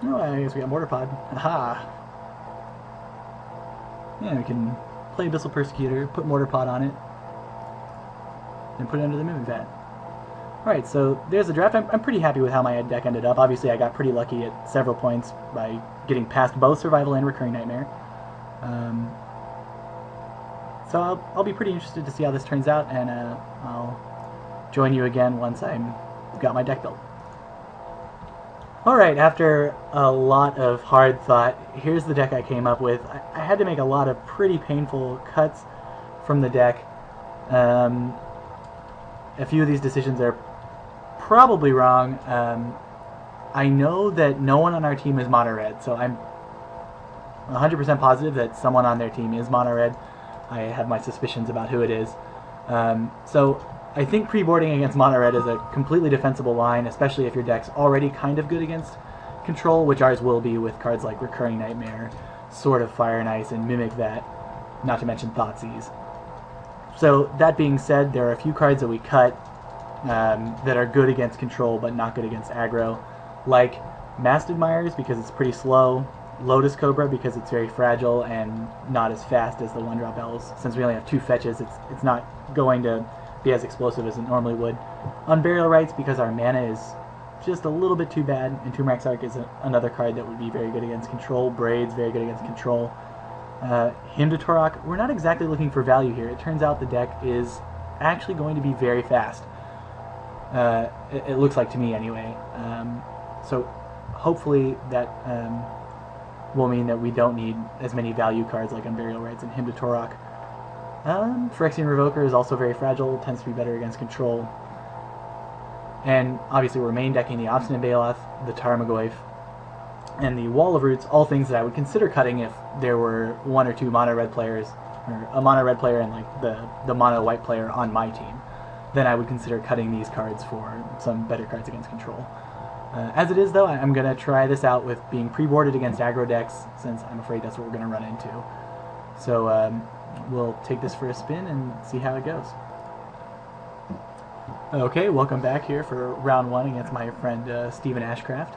Oh, I guess we got Mortar Pod. Aha! Yeah, we can play Abyssal Persecutor, put Mortar Pod on it, and put it under the Moving Vat. Alright, so there's the draft. I'm pretty happy with how my deck ended up. Obviously, I got pretty lucky at several points by getting past both Survival and Recurring Nightmare. So I'll be pretty interested to see how this turns out, and I'll join you again once I've got my deck built. Alright, after a lot of hard thought, here's the deck I came up with. I had to make a lot of pretty painful cuts from the deck. A few of these decisions are probably wrong. I know that no one on our team is mono red, so I'm 100% positive that someone on their team is mono red. I have my suspicions about who it is. So I think pre-boarding against mono red is a completely defensible line, especially if your deck's already kind of good against control, which ours will be with cards like Recurring Nightmare, Sword of Fire and Ice, and Mimic Vat, not to mention Thoughtseize. So that being said, there are a few cards that we cut that are good against control but not good against aggro, like Masked Admirers because it's pretty slow, Lotus Cobra because it's very fragile and not as fast as the 1-drop elves. Since we only have 2 fetches, it's not going to be as explosive as it normally would. Unburial Rites because our mana is just a little bit too bad, and Tomb Rack's Arc is another card that would be very good against control. Braids, very good against control. Hymn to Torok, we're not exactly looking for value here. It turns out the deck is actually going to be very fast. It looks like to me anyway. So hopefully that will mean that we don't need as many value cards like Unburial Rites and Hymn to Torok. Phyrexian Revoker is also very fragile, tends to be better against control. And obviously we're main decking the Obstinate Baloth, the Tarmogoyf, and the Wall of Roots, all things that I would consider cutting if there were 1 or 2 mono-red players, or a mono-red player and like the mono-white player on my team. Then I would consider cutting these cards for some better cards against control. As it is, though, I'm going to try this out with being pre-boarded against aggro decks, since I'm afraid that's what we're going to run into. So we'll take this for a spin and see how it goes. Okay, welcome back here for round 1 against my friend Stephen Ashcraft.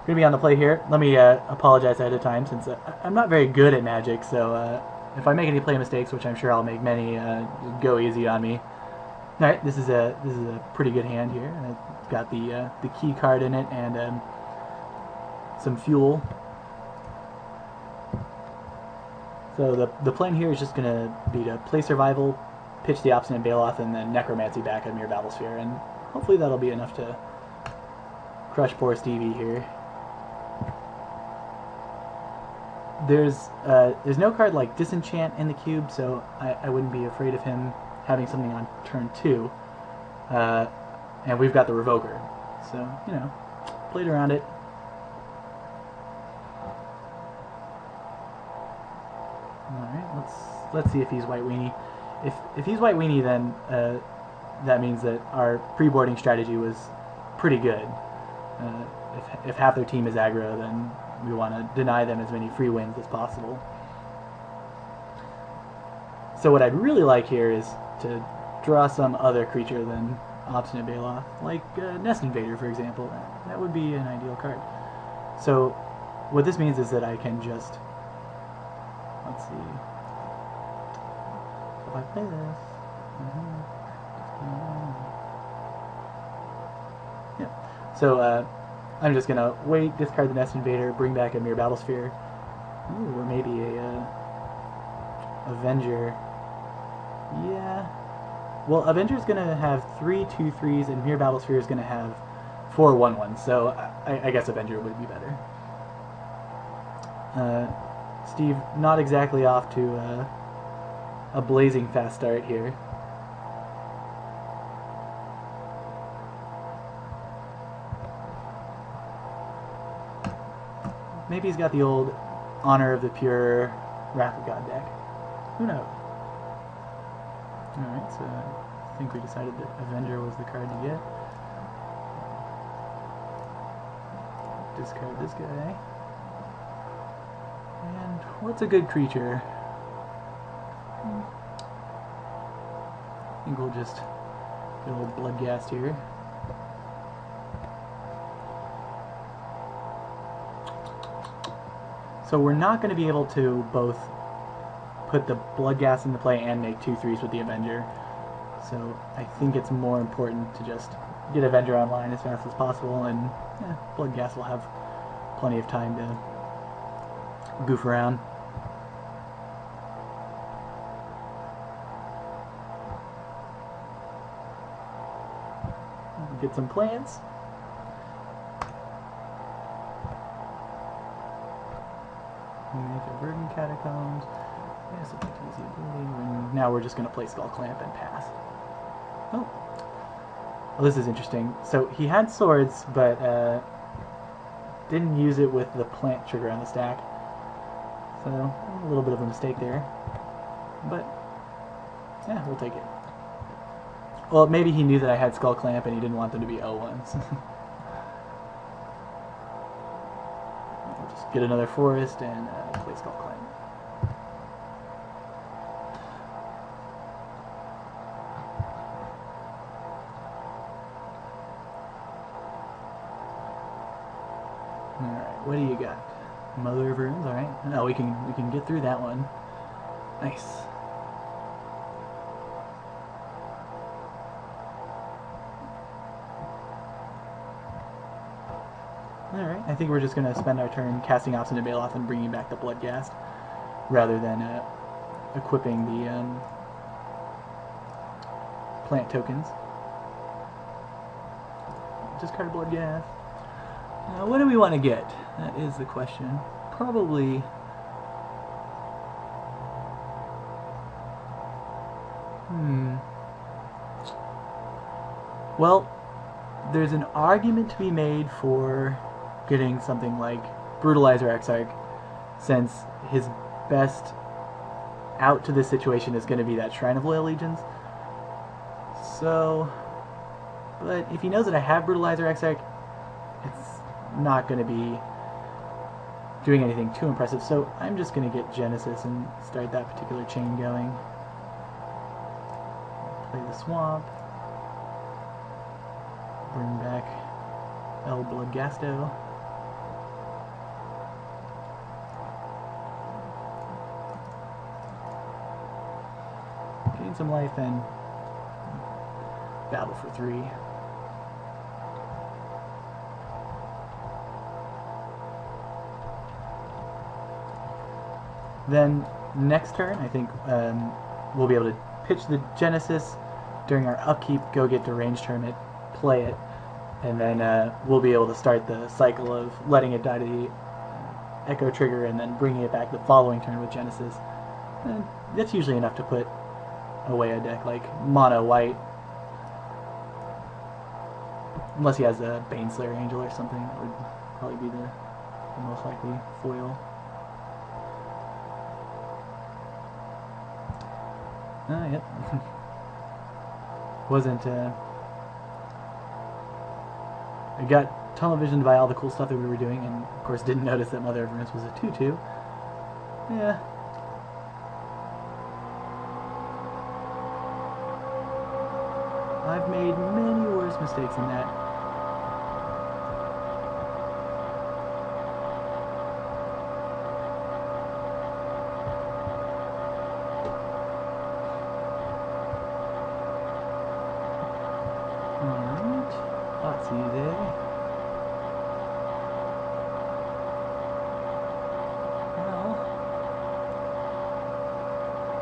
We're going to be on the play here. Let me apologize ahead of time, since I'm not very good at Magic, so if I make any play mistakes, which I'm sure I'll make many, go easy on me. Alright, this is a pretty good hand here. It's got the key card in it and some fuel. So the plan here is just going to be to play Survival, pitch the Obstinate Baloth, and then Necromancy back at Mere Battlesphere, and hopefully that'll be enough to crush poor Stevie here. There's no card like Disenchant in the cube, so I wouldn't be afraid of him having something on turn 2. And we've got the Revoker, so, you know, played around it. Alright, let's see if he's White Weenie. If he's White Weenie, then that means that our pre-boarding strategy was pretty good. If half their team is aggro, then we want to deny them as many free wins as possible. So what I'd really like here is to draw some other creature than Obstinate Baloth, like Nest Invader, for example. That would be an ideal card. So what this means is that I can just, let's see, so if I play this, yeah. So I'm just gonna wait, discard the Nest Invader, bring back a Mere Battlesphere, or maybe a Avenger. Yeah. Well, Avenger's going to have 3 2/3s, and Mere Battlesphere is going to have 4 1/1s, so I guess Avenger would be better. Steve, not exactly off to a blazing fast start here. Maybe he's got the old Honor of the Pure Wrath of God deck. Who knows? Alright, so I think we decided that Avenger was the card to get. Discard this guy. And what's a good creature? I think we'll just get a little Bloodghast here. So we're not going to be able to both put the Bloodghast into play and make 2/3s with the Avenger. So I think it's more important to just get Avenger online as fast as possible, and Bloodghast will have plenty of time to goof around. Get some plants. Make a Verdant Catacombs. Yes, easy ability. And now we're just going to play Skull Clamp and pass. Oh. Well, this is interesting. So he had swords, but didn't use it with the plant trigger on the stack. So a little bit of a mistake there. But yeah, we'll take it. Well, maybe he knew that I had Skull Clamp and he didn't want them to be O1s. We'll just get another forest and play Skull Clamp. Alright, what do you got? Mother of Runes, alright. No, we can get through that one. Nice. Alright, I think we're just going to spend our turn casting Ops into Baloth and bringing back the Bloodghast, rather than equipping the plant tokens. Discard Bloodghast. Now, what do we want to get? That is the question. Probably... Well, there's an argument to be made for getting something like Brutalizer Exarch, since his best out to this situation is going to be that Shrine of Loyal Legions. So, but if he knows that I have Brutalizer Exarch, it's not going to be doing anything too impressive, so I'm just going to get Genesis and start that particular chain going. Play the Swamp. Bring back El Bloodghasto. Gain some life and battle for 3. Then next turn, I think we'll be able to pitch the Genesis during our upkeep, go get Deranged Hermit, play it, and then we'll be able to start the cycle of letting it die to the Echo Trigger and then bringing it back the following turn with Genesis. And that's usually enough to put away a deck like Mono White. Unless he has a Baneslayer Angel or something, that would probably be the most likely foil. Oh, yep. Wasn't, I got tunnel visioned by all the cool stuff that we were doing, and of course didn't notice that Mother of Runes was a 2/2. Yeah. I've made many worse mistakes than that.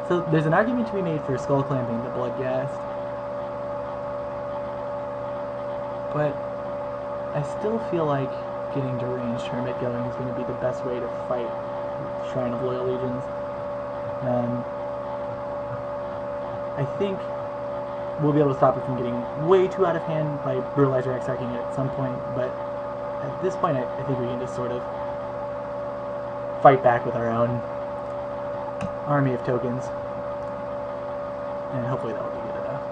So there's an argument to be made for Skull Clamping the Bloodghast, but I still feel like getting Deranged Hermit going is going to be the best way to fight Shrine of Loyal Legions. I think we'll be able to stop it from getting way too out of hand by Brutalizer Exarching it at some point, but at this point I think we can just sort of fight back with our own army of tokens, and hopefully that will be good enough.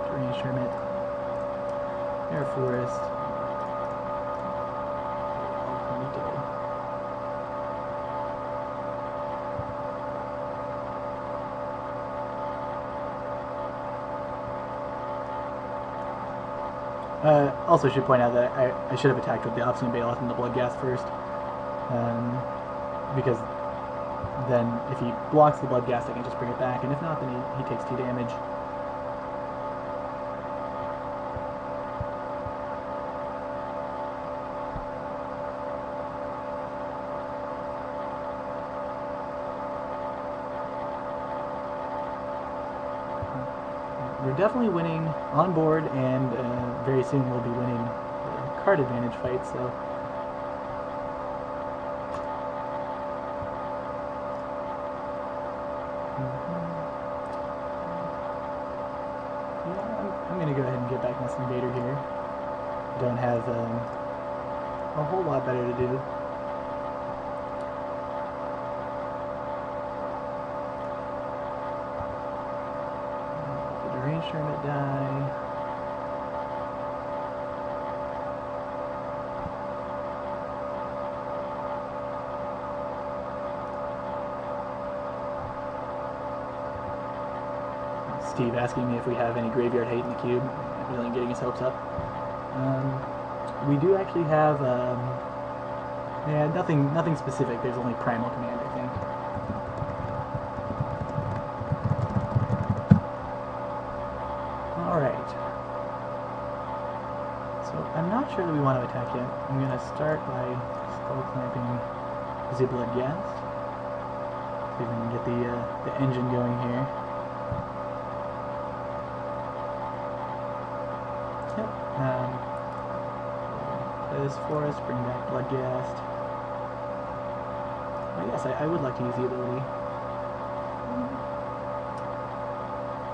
Deranged Hermit, Air Forest, Also should point out that I should have attacked with the Obstinate Baloth and the Bloodghast first. Because then if he blocks the Bloodghast, I can just bring it back, and if not, then he takes 2 damage. We're definitely winning on board, and very soon we'll be winning the card advantage fight, so... Yeah, I'm going to go ahead and get back Nest Invader here. Don't have a whole lot better to do. Range Hermit die. Steve asking me if we have any graveyard hate in the cube, really getting his hopes up. We do actually have, yeah, nothing specific. There's only Primal Command, I think. Alright. So, I'm not sure that we want to attack yet. I'm going to start by Skull Clamping the Bloodghast. See if we can get the engine going here. Yep. Play this Forest, bring back Bloodghast. I guess I would like to use the ability.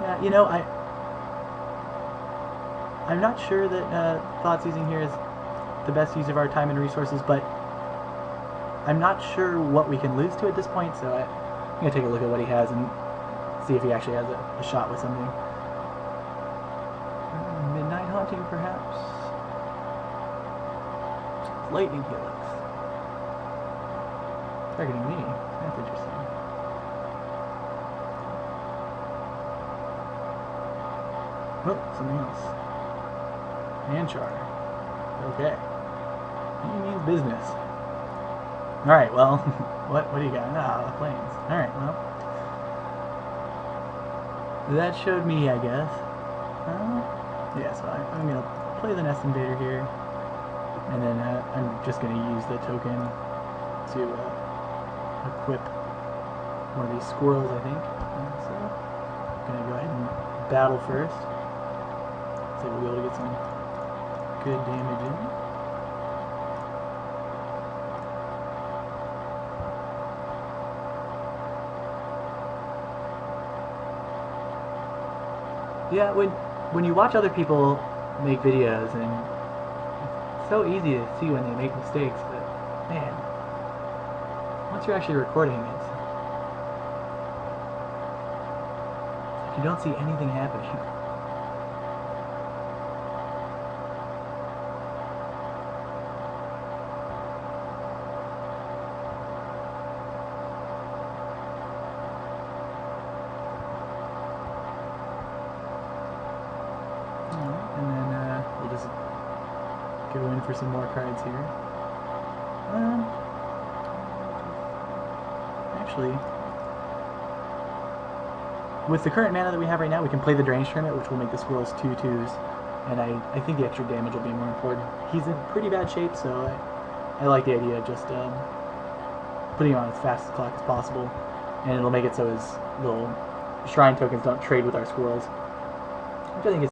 Yeah, you know, I'm not sure that Thoughtseizing here is the best use of our time and resources, but I'm not sure what we can lose to at this point, so I'm going to take a look at what he has and see if he actually has a shot with something. Midnight Haunting, perhaps? Lightning Helix. Targeting me. That's interesting. Oh, something else. Manchar. Okay. He means business. Alright, well, what do you got? Ah, the planes. Alright, well. That showed me, I guess. Yeah, so I'm going to play the Nest Invader here. And then I'm just going to use the token to equip one of these squirrels, I think. So I'm going to go ahead and battle first. So we'll be able to get some good damage in. Yeah, when you watch other people make videos, and it's so easy to see when they make mistakes, but man, once you're actually recording it, it's like you don't see anything happening. And then we'll just go in for some more cards here. Actually, with the current mana that we have right now, we can play the Drainage Tournament, which will make the squirrels 2/2s, and I think the extra damage will be more important. He's in pretty bad shape, so I like the idea of just putting him on as fast as clock as possible, and it'll make it so his little shrine tokens don't trade with our squirrels, which I think is